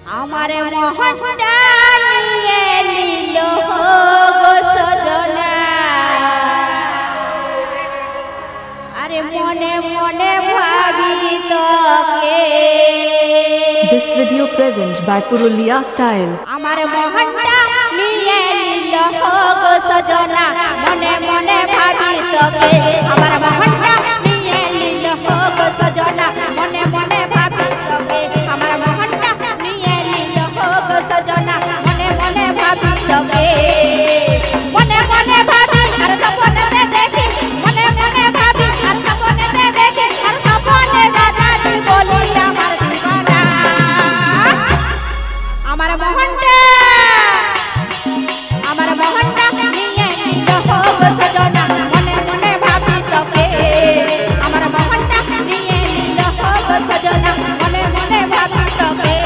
हमारे मोहनटा निये लीलो गो सजना अरे मने मने भाभी तोके। This video present by Purulia Style. हमारे मोहनटा निये लीलो गो सजना मने मने भाभी तोके। हमारे मोहनटा निये लीलो गो सजना मने मने भाभी तोके। हमारे मोहनटा निये लीलो गो सजना मने मने भाभी तोके। मने मने भाभी हर सपने से देखी मने मने भाभी हर सपने से देखी हर सपने दादा जी बोली हमार दीवाना। हमारे मोहनटा निये लीलो गो सजना मने मने भाभी तोके। हमारे मोहनटा निये लीलो गो सजना मने मने भाभी तोके।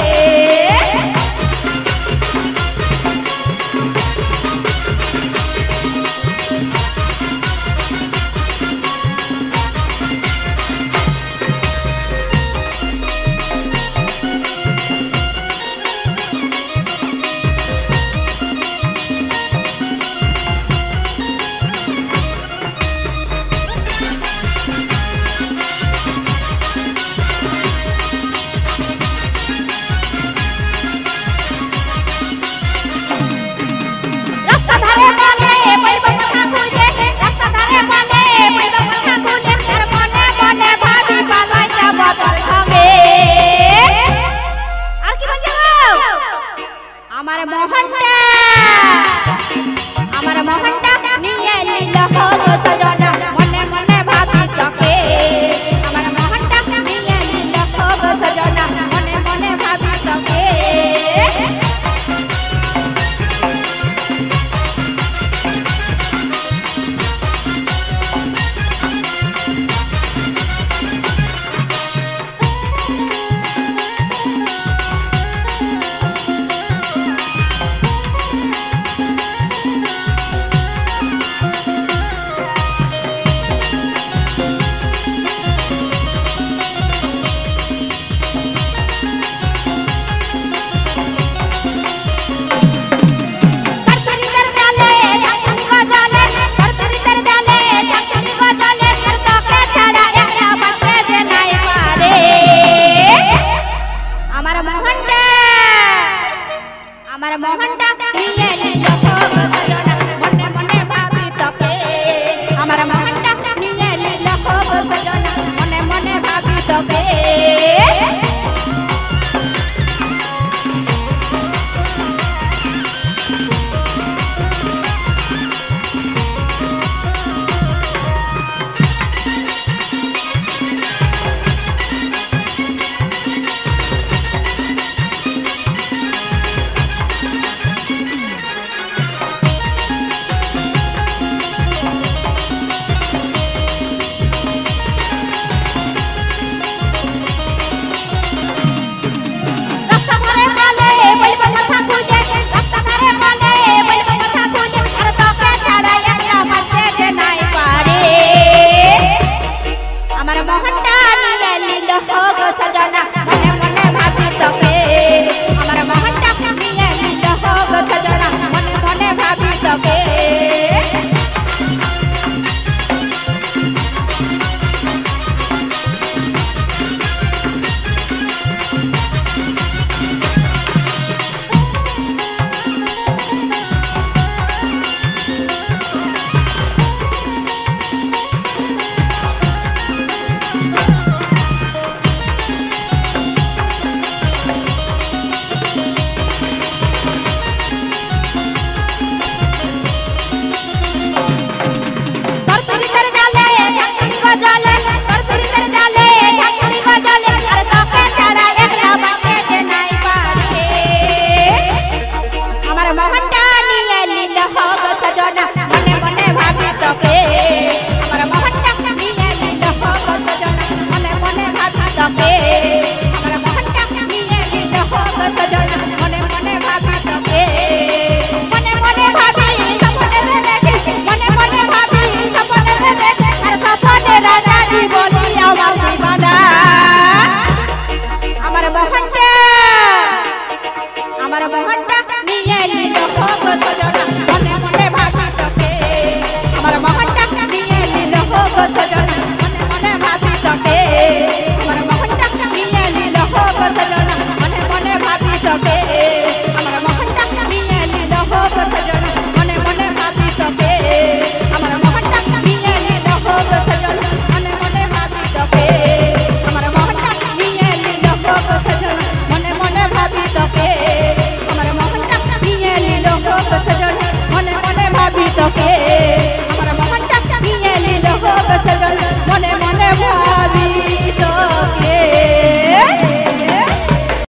हमारे मोहनटा निये लीलो गो सजना मने मने भाभी तोके। हमारे मोहनटा निये लीलो गो सजना मने मने भाभी तोके। हमारे मोहनटा निये लीलो गो सजना मने मने भाभी तोके। हमारे मोहनटा निये लीलो गो सजना मने मने भाभी तोके। हमारे मोहनटा निये लीलो गो सजना मने मने भाभी तोके। हमारे मोहनटा निये लीलो गो सजना मने मने भाभी तोके। सके हमर मोहनटा निये लील हो गो सजना मने मने भाभी सके